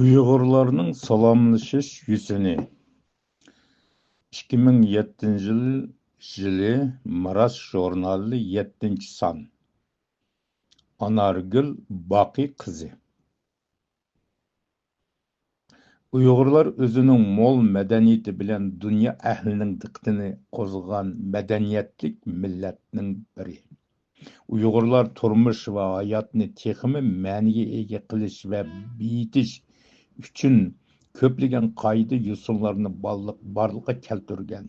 Uyg'urlarning salomlashish yuzini 2007 yili Miras jurnali 7-son. Anargül Baqi qizi. Uyg'urlar o'zining mo'l madaniyati bilan dunyo ahlining diqqatini qo'zg'agan madaniyatlik millatning biri. Uyg'urlar turmush va hayotni texmi ma'niga ega qilish va bitish uchun ko'plagan qoida usullarni borliqqa keltirgan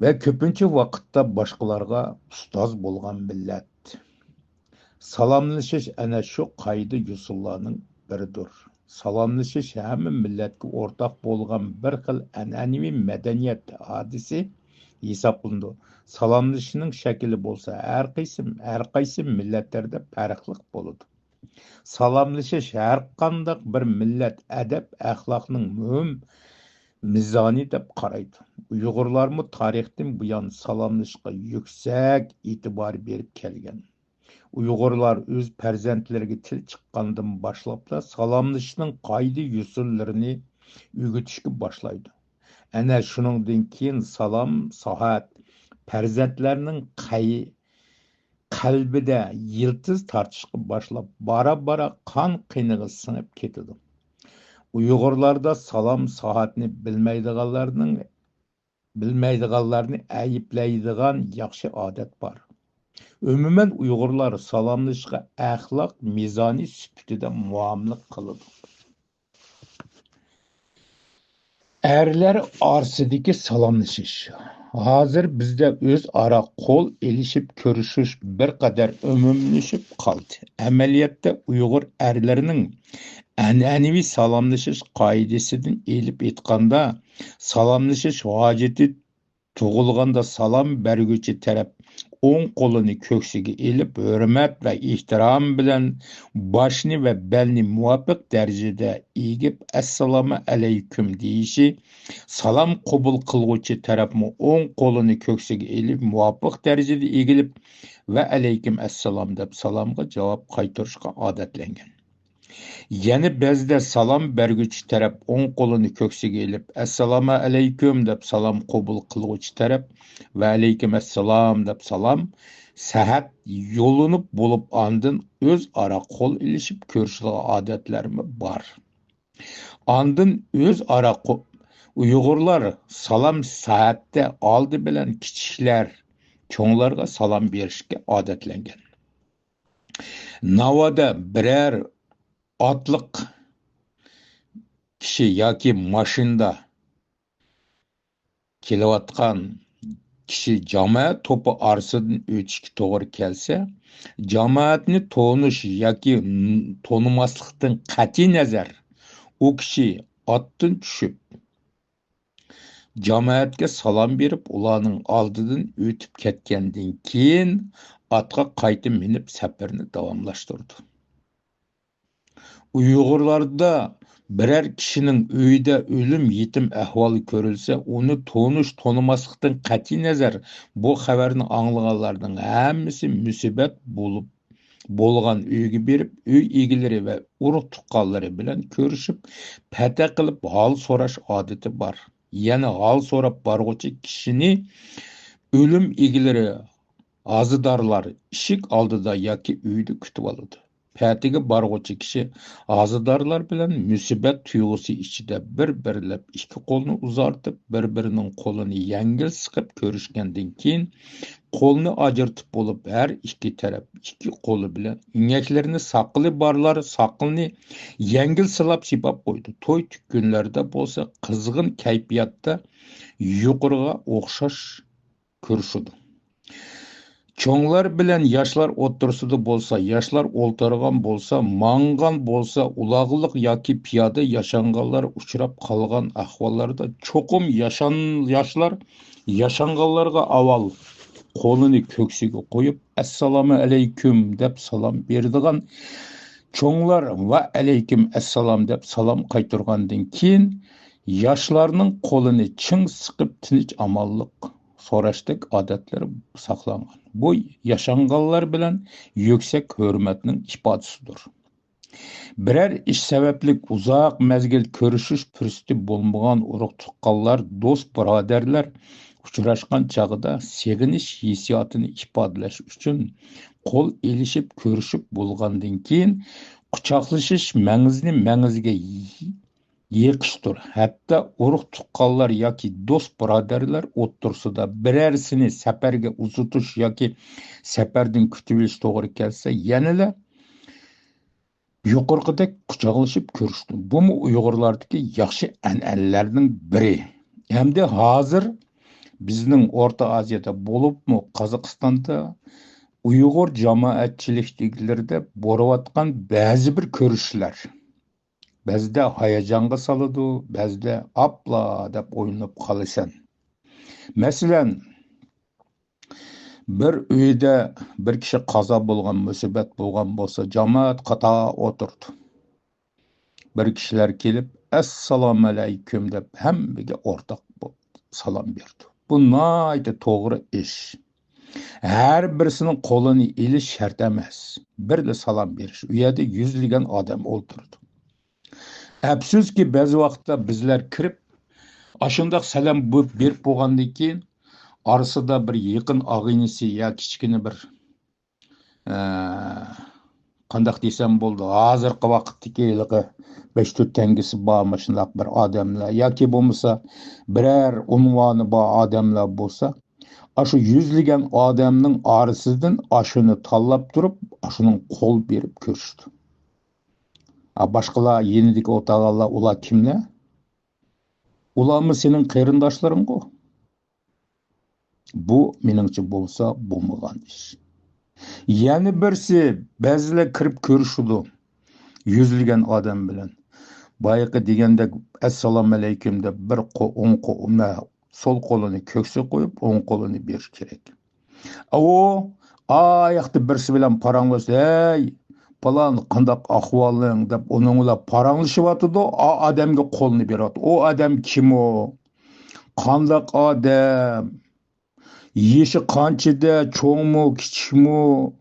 va ko'pincha vaqtda boshqalarga ustoz bo'lgan millat. Salomlashish ana shu qoida usullarning biridir. Salomlashish hamma millatga o'rtaq bo'lgan bir xil an'anaviy madaniyat hodisi hisoblanadi. Salomlashishning shakli bo'lsa har qaysi millatlarda farqli bo'ladi. Salomlashish har qanday bir millat adab axloqining muhim mizoni deb qaraydi. Uyg'urlarmi tarixdan buyon salomlashishga yuksak e'tibor berib kelgan. Uyg'urlar o'z farzandlariga til chiqqandan boshlab salomlashishning qoida usullarini o'rgatishga boshlaydi. Ana shuningdan keyin salom soat farzandlarning qalbida yiltiz tortishga boshlab bora qon qiniga singib ketadi. Uyg'urlarda salom soatni bilmaydiganlarni ayiblaydigan yaxshi odat bor. Umuman Uyg'urlar salomlashishga axloq mizoni sifatida muomala qiladi. Erlar orasidagi salomlashish. Hozir bizda o'zaro qo'l elishib ko'rishish bir qadar umumlashib qoldi. Amaliyotda Uyg'ur erlarining an'anaviy salomlashish qoidasidan elib aytganda, salomlashish hojati tug'ilganda salom berguvchi taraf o'ng qo'lini ko'ksiga elib, hurmat va ehtirom bilan boshni va belni muvofiq darajada egib, assalomu alaykum deyishi, salom qabul qiluvchi tarafmi o'ng qo'lini ko'ksiga elib, muvofiq darajada egilib va alaykum assalom deb salomga javob qaytarishga odatlangan. Yana ba'zida salom berguvchi taraf o'ng qo'lini ko'ksiga elib, assalomu alaykum deb salom qabul qiluvchi taraf va alaykum assalom deb salom sahat yo'linib bo'lib andin o'zaro qo'l ilishib ko'rishgan odatlarmi bor. Andin o'zaro Uyg'urlar salom saatda oldi bilan kichiklar cho'nglarga salom berishga odatlangan. Navoda biror otliq kishi yoki mashinada kelayotgan kishi jamoat to'pi orasidan o'tishga to'g'ri kelsa, jamoatni tonish yoki tonimaslikdan qat'iy nazar u kishi otdan tushib jamoatga salom berib, ularning oldidan o'tib ketgandan keyin otga qayta minib safarni davomlashtirdi. Uyg'urlarda biror kishining uyida o'lim yetim ahvoli ko'rilsa, uni tonimaslikdan qat'iy nazar bu xabarni anglaganlarning hammasi musibat bo'lgan uyga berib, uy egalari va urug' tuqqanlari bilan ko'rishib, pata qilib hol so'rash odati bor. Yana hol so'rab borg'uchi kishini o'lim egalari, azidorlar eshik oldida yoki uyda kutib oladi. Patiga borg'uchi kishi azidorlar bilan musibat tuyg'usi ichida bir-birlab ikki qo'lni uzartib, bir-birining qo'lini yengil siqib ko'rishgandan keyin qo'lni ajratib bo'lib, har ikki taraf ikki qo'li bilan ingaklarini saqli borlar saqilni yengil silab sipab qo'ydi. To'y kunlarda bo'lsa qizg'in kayfiyatda yuqoriga o'xshash ko'rishadi. Cho'nglar bilan yoshlar o'tirsida bo'lsa, yoshlar o'ltirgan bo'lsa, mangan bo'lsa, ulag'liq yoki piyoda yashanganlar uchrab qolgan ahvollarda cho'qim yoshlar yashanganlarga avval qo'lini ko'ksiga qo'yib, assalomu alaykum deb salom berdigan, cho'nglar va alaykum assalom deb salom qaytargandan keyin yoshlarning qo'lini ching siqib tinch amonlik so'rashdik odatlar saqlangan. Bu yaşanganlar bilan yüksak hürmetinin ifadesidir. Birər iş səbəblik uzaq məzgil görüşüş fürsəti bolmagan uruq tuqqanlar, dost birodarlar uchrashgan chog'ida seginish hissiyotini ifodalash uchun qo'l elishib ko'rishib bo'lgandan keyin quchoqlashish mangizga yeqishdir. Hatto uruq tuqqanlar yoki do'st birodarlar o'ttirsida birarsini safarga uzatish yoki safardan kutib olish to'g'ri kelsa, yanada yuqorqidek quchoqlashib ko'rishdi. Bu Uyg'urlardagi yaxshi an'analarning biri. Hamda hozir bizning O'rta Osiyoda bo'libmi, Qozog'istonda Uyg'ur jamoatchiliklarida bo'layotgan ba'zi bir ko'rishlar ba'zida hayajonga soladi, ba'zida apla deb o'ynab qolasan. Masalan, bir uyda bir kishi qazo bo'lgan, musibat bo'lgan bo'lsa, jamoat qata o'tirdi. Bir kishilar kelib, assalomu alaykum deb hammaga o'rtaq salom berdi. Bu nihoyatda to'g'ri ish. Her birisinin qo'lini elish shart emas. Birla salom berish. U yerda yuzlagan odam o'tirdi. Afsuski ba'zi vaqtda bizlar kirib, ashundaq salom berib bo'lgandan keyin orasida bir yaqin og'inisi ya kichkina bir qandaq desam bo'ldi, hozirgi vaqtdagi 5-4 tangisi bor shundaq bir odamlar yoki bo'lmasa biror unvoni bor odamlar bo'lsa, aşı yüzlügen adamның arasından aşını tallap durup aşının kol berip görüştü. Başkalar yenidik otağalar ula kimler? Ula mı senin kıyırındaşların o? Bu menimce bolsa bulmagan iş. Yani birisi bazılar kirip görüşüdü yüzlügen adam bilen. Bayıqı degende assalamu aleyküm de bir sol kolunu kökse koyup on kolunu bir gerek. O ayakta birisi bilen paranglasa, hey falan qandaq ahvalın deb onunla paranglışıp atıdı, o adamga kolunu beradi. O adam kim o? Qandaq adam? Yeşi qanchada, cho'ng mu, kichik mu?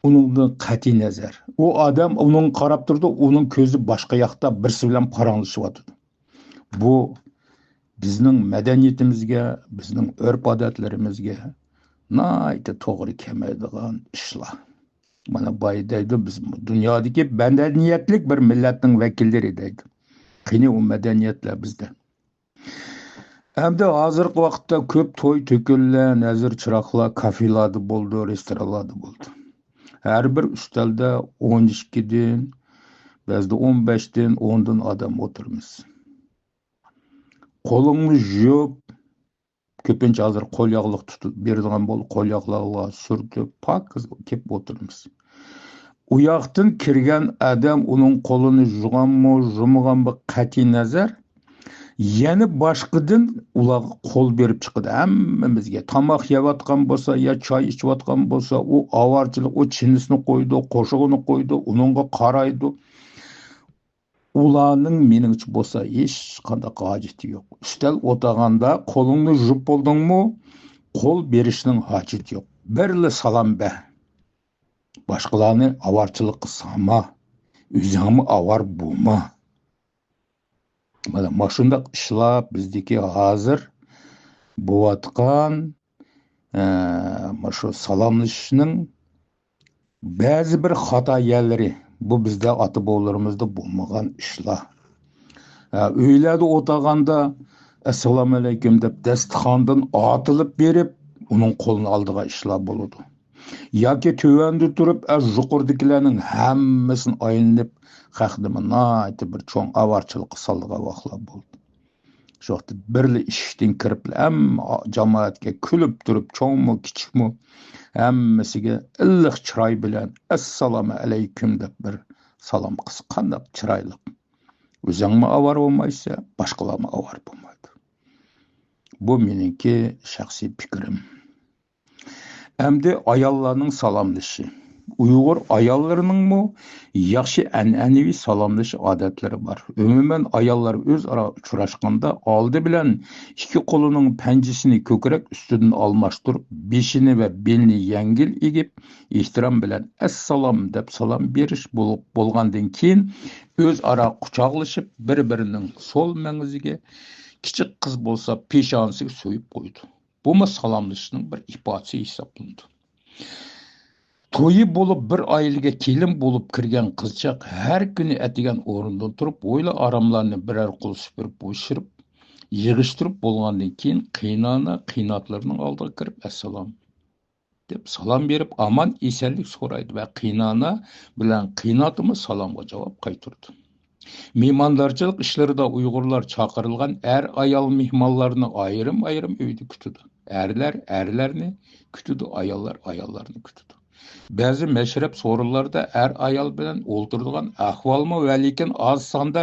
Onundan qat'iy nazar. O adam onun qarab turdi, onun ko'zi boshqa yoqda birisi bilan paranglashib atıdı. Bu bizning madaniyatimizga, bizning urf-odatlarimizga nihoyatda to'g'ri kelmaydigan ishlar. Mana boy deydi, biz dunyodagi madaniyatlik bir millatning vakillari deydi. Qani u madaniyatlar bizda. Hamda hozirgi vaqtda ko'p to'y to'kinlar, nazir chiroqlar, kafelarda bo'ldi, restoranlarda bo'ldi. Har bir ustalda 12 dan, ba'zida 15 dan, 10 dan odam o'tirmiz. Qo'lingni yuvib, ko'pincha hozir qo'l yog'liq tutib beradigan bo'lib, qo'l yog'larga surtib, pok kelib o'tirmiz. U yoqdan kirgan odam uning qo'lini yuvganmi, yuvmaganmi qat'iy nazar, yana boshqadan ularga qo'l berib chiqadi. Hammamizga tomoq yeyotgan bo'lsa, yo choy ichayotgan bo'lsa, u avorchilik, u chinisini qo'ydi, qo'shig'ini qo'ydi, uningga qaraydi. Ularning meningcha bo'lsa hech qanday hojati yo'q. Ustal o'tirganda qo'lingni yuvib bo'ldingmi, qo'l berishning hojati yo'q. Birla salom ber. Boshqalarni avorchilik qilma. O'zingni avor bo'lma. Mana shundaq ishlar bizdagi hozir bo'layotgan shu salomlashishning ba'zi bir xato yerlari. Bu bizde ata bobolarimizda bo'lmagan ishlar. Uylarda o'tirganda assalomu alaykum deb dasturxondan otilib berib, uning qo'lini oldiga ishlar bo'ladi. Yoki tuvanda turib, yuqoridagilarning hammasini aylanib, xaqdimni bir cho'ng avorchilik qiladigan vaqtlar bo'ldi. Shu vaqtda birli ishdan kirib, hamma jamoatga kulib turib, cho'ngmi, kichikmi, hammasiga illiq chiroy bilan assalomu alaykum deb bir salom qilsa qanday chiroyli. O'zingmi avor bo'lmaysa, boshqalarmi avor bo'lmaydi. Bu meningki shaxsiy fikrim. Endi ayollarning salomlashi. Uyg'ur ayollarining yaxshi an'anaviy salomlash odatlari bor. Umuman ayollar o'zaro uchrashganda oldi bilan ikki qo'lining panjasini ko'krak ustidan almashtirib, beshini va belini yengil egib, ehtirom bilan assalom deb salom berish bo'lgandan keyin o'zaro quchoqlashib, bir-birining so'l mang'iziga kichik qiz bo'lsa peshonasiga so'yib qo'ydi. Bu salomlashishning bir ifodasi hisoblanadi. To'yi bo'lib bir oilaga kelin bo'lib kirgan qizchaq har kuni atigan o'rindan turib, o'yla aromlarni birer qo'l supurib bo'shirib, yig'ishtirib bo'lgandan keyin qiynona qiynotlarning oldiga kirib assalom deb salom berib aman esenlik so'raydi va qiynona bilan qiynotimi salomga javob qaytardi. Mehmondorchilik ishlarida Uyg'urlar chaqirilgan ayol mehmonlarni ayrim uyda kutadi. Erlarni kutadi, ayollarni kutadi. Ba'zi mashrab so'rinlarda ayol bilan o'ltiradigan ahvolmi va lekin oz sonda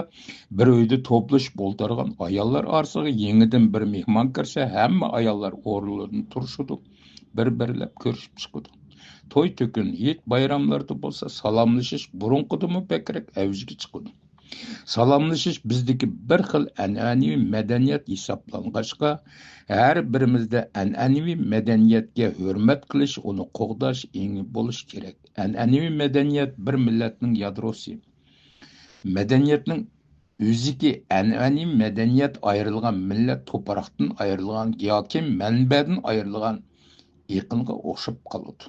bir uyda to'plashib o'ltirgan ayollar orasiga yangidan bir mehmon kirsa, hamma ayollar o'rinlaridan turishadi, bir-birlab ko'rishib chiqadi. To'y to'kin, yet bayramlarda bo'lsa salomlashish burunqidimi bakrak avjiga chiqadi. Salomlashish bizdagi bir xil an'anaviy madaniyat hisoblang'achqa, har birimizda an'anaviy madaniyatga hurmat qilish, uni qo'g'dash eng bo'lish kerak. An'anaviy madaniyat bir millatning yadrosi. Madaniyatning o'ziki an'anaviy madaniyat ayrilgan millat to'proqdan ayrilgan yoki manbadan ayrilgan yaqinga o'xshab qoladi.